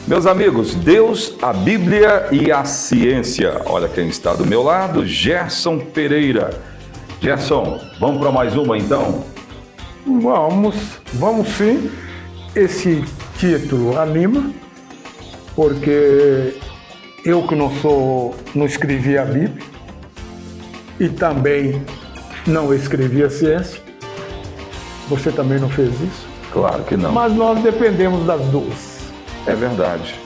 Meus amigos, Deus, a Bíblia e a ciência. Olha quem está do meu lado, Gerson Pereira. Gerson, vamos para mais uma então? Vamos sim. Esse título anima, porque eu que não escrevi a Bíblia e também não escrevi a ciência. Você também não fez isso? Claro que não. Mas nós dependemos das duas. É verdade.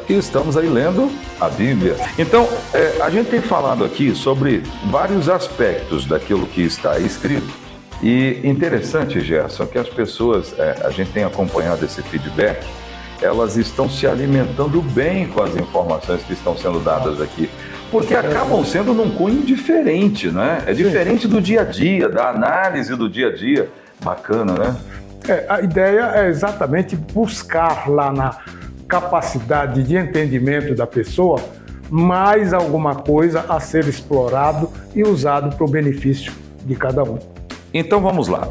E estamos aí lendo a Bíblia. Então, a gente tem falado aqui sobre vários aspectos daquilo que está escrito. E interessante, Gerson, que as pessoas, a gente tem acompanhado esse feedback, elas estão se alimentando bem com as informações que estão sendo dadas aqui. Porque acabam sendo num cunho diferente, né? É diferente do dia a dia, da análise do dia a dia. Bacana, né? A ideia é exatamente buscar lá na capacidade de entendimento da pessoa mais alguma coisa a ser explorado e usado para o benefício de cada um. Então vamos lá.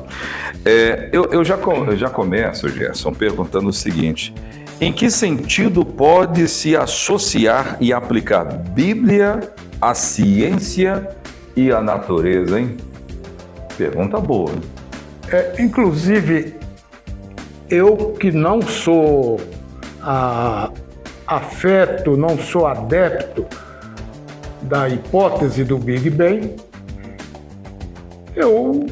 Eu já começo, Gerson, perguntando o seguinte: em que sentido pode se associar e aplicar Bíblia, a ciência e a natureza, hein? Pergunta boa. Inclusive, eu que não sou afeto, não sou adepto da hipótese do Big Bang, eu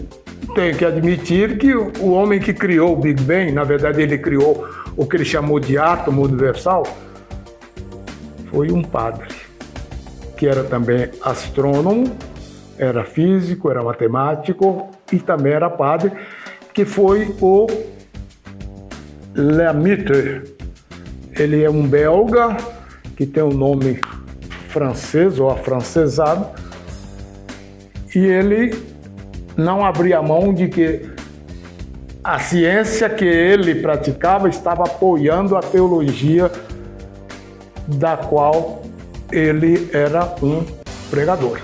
tenho que admitir que o homem que criou o Big Bang, na verdade ele criou o que ele chamou de átomo universal, foi um padre, que era também astrônomo, era físico, era matemático e também era padre, que foi o Lemaitre. Ele é um belga que tem um nome francês ou afrancesado, e ele não abria mão de que a ciência que ele praticava estava apoiando a teologia da qual ele era um pregador.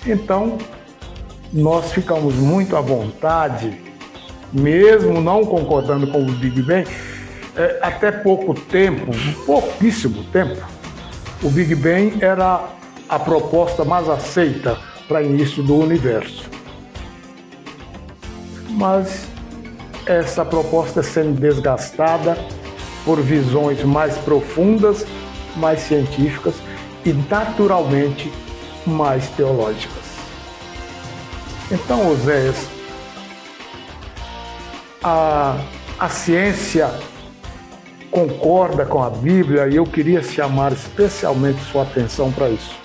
Então, nós ficamos muito à vontade, mesmo não concordando com o Big Bang. Até pouquíssimo tempo, o Big Bang era a proposta mais aceita para início do universo. Mas essa proposta é sendo desgastada por visões mais profundas, mais científicas e, naturalmente, mais teológicas. Então, Oséias, a ciência concorda com a Bíblia e eu queria chamar especialmente sua atenção para isso.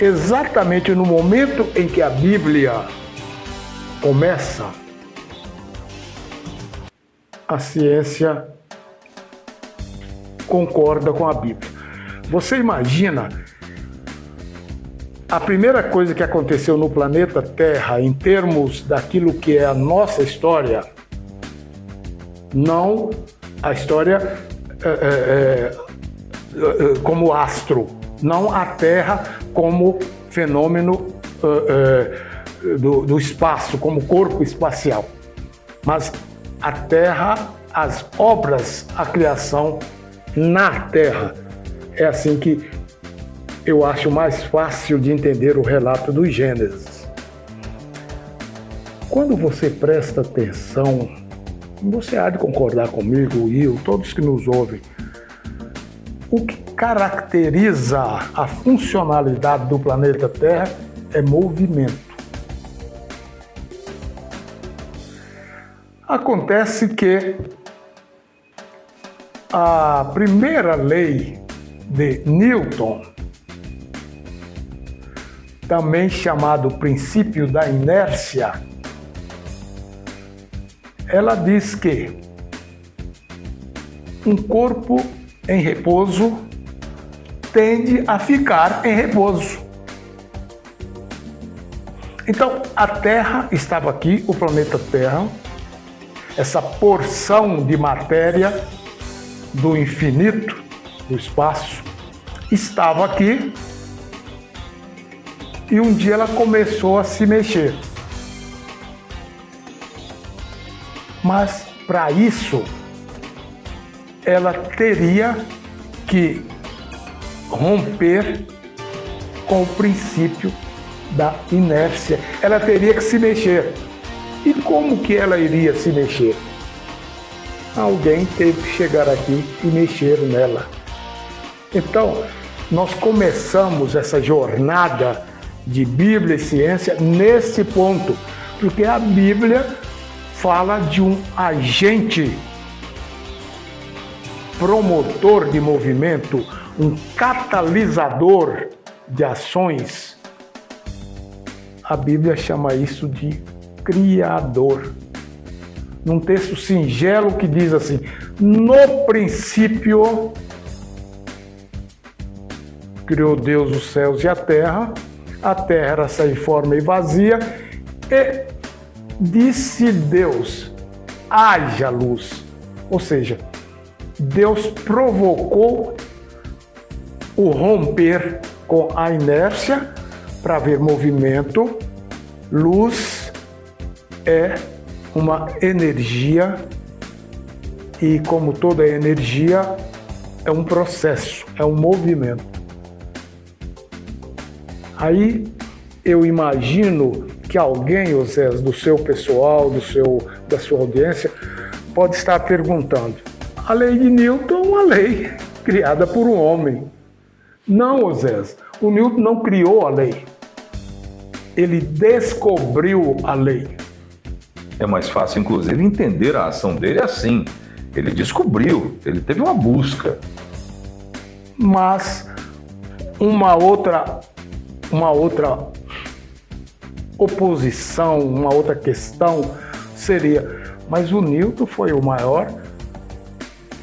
Exatamente no momento em que a Bíblia começa, a ciência concorda com a Bíblia. Você imagina a primeira coisa que aconteceu no planeta Terra em termos daquilo que é a nossa história, não a história como astro, não a Terra como fenômeno do espaço, como corpo espacial, mas a Terra, as obras, a criação na Terra. É assim que eu acho mais fácil de entender o relato do Gênesis. Quando você presta atenção, você há de concordar comigo e eu, todos que nos ouvem, o que caracteriza a funcionalidade do planeta Terra é movimento. Acontece que a primeira lei de Newton, também chamado princípio da inércia, ela diz que um corpo em repouso tende a ficar em repouso. Então, a Terra estava aqui, o planeta Terra, essa porção de matéria do infinito, do espaço, estava aqui e um dia ela começou a se mexer. Mas, para isso, ela teria que romper com o princípio da inércia. Ela teria que se mexer. E como que ela iria se mexer? Alguém teve que chegar aqui e mexer nela. Então, nós começamos essa jornada de Bíblia e ciência nesse ponto, porque a Bíblia fala de um agente promotor de movimento, um catalisador de ações. A Bíblia chama isso de Criador. Num texto singelo que diz assim: no princípio criou Deus os céus e a terra era sem forma e vazia, e disse Deus, haja luz. Ou seja, Deus provocou o romper com a inércia para haver movimento. Luz é uma energia e, como toda energia, é um processo, é um movimento. Aí eu imagino que alguém, Osés, do seu pessoal, da sua audiência, pode estar perguntando: a lei de Newton é uma lei criada por um homem. Não, Osés, o Newton não criou a lei. Ele descobriu a lei. É mais fácil, inclusive, entender a ação dele assim. Ele descobriu, ele teve uma busca. Mas uma outra oposição, uma outra questão seria: mas o Newton foi o maior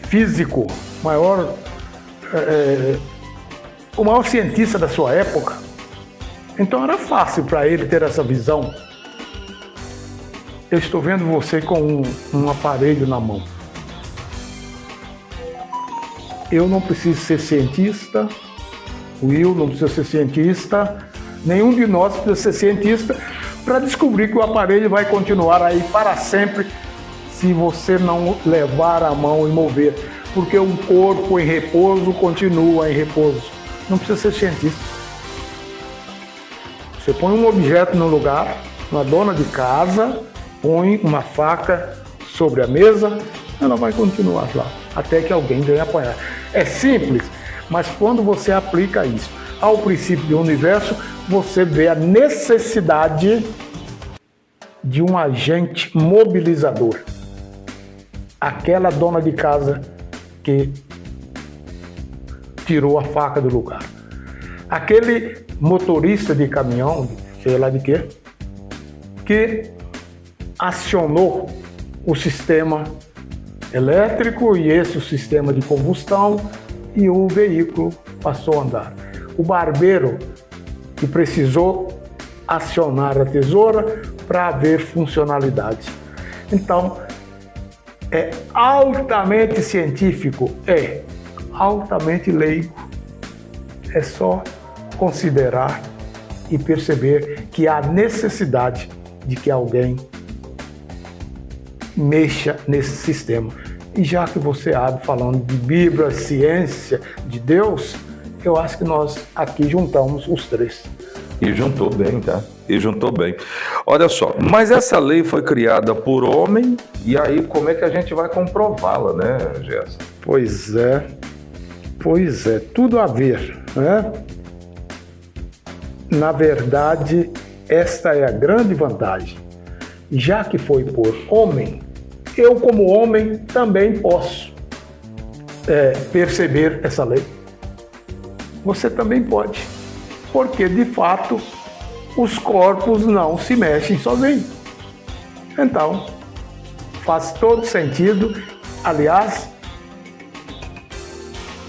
físico, o maior cientista da sua época. Então era fácil para ele ter essa visão. Eu estou vendo você com um aparelho na mão. Eu não preciso ser cientista, o Will não precisa ser cientista, nenhum de nós precisa ser cientista para descobrir que o aparelho vai continuar aí para sempre se você não levar a mão e mover, porque um corpo em repouso continua em repouso. Não precisa ser cientista. Você põe um objeto no lugar, uma dona de casa põe uma faca sobre a mesa, ela vai continuar lá, até que alguém venha apanhar. É simples, mas quando você aplica isso ao princípio do universo, você vê a necessidade de um agente mobilizador. Aquela dona de casa que tirou a faca do lugar. Aquele motorista de caminhão, sei lá de quê, que acionou o sistema elétrico e o sistema de combustão e o veículo passou a andar. O barbeiro que precisou acionar a tesoura para haver funcionalidade. Então, é altamente científico, é altamente leigo. É só considerar e perceber que há necessidade de que alguém mexa nesse sistema. E já que você abre falando de Bíblia, ciência, de Deus, eu acho que nós aqui juntamos os três. E juntou bem, tá? E juntou bem. Olha só, mas essa lei foi criada por homem, e aí como é que a gente vai comprová-la, né, Gerson? Pois é, tudo a ver, né? Na verdade, esta é a grande vantagem. Já que foi por homem, eu como homem também posso perceber essa lei. Você também pode, porque de fato os corpos não se mexem sozinhos. Então, faz todo sentido, aliás,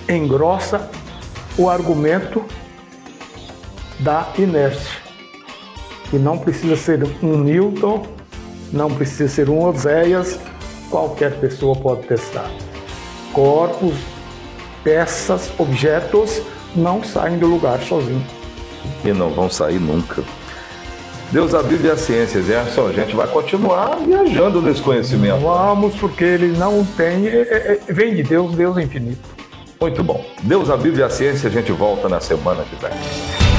engrossa o argumento da inércia, que não precisa ser um Newton, não precisa ser um Oséias, qualquer pessoa pode testar. Corpos, peças, objetos não saem do lugar sozinhos. E não vão sair nunca. Deus, a Bíblia e a ciência, Gerson, a gente vai continuar viajando nesse conhecimento. Vamos, porque ele não tem, vem de Deus, Deus é infinito. Muito bom. Deus, a Bíblia e a ciência, a gente volta na semana que vem.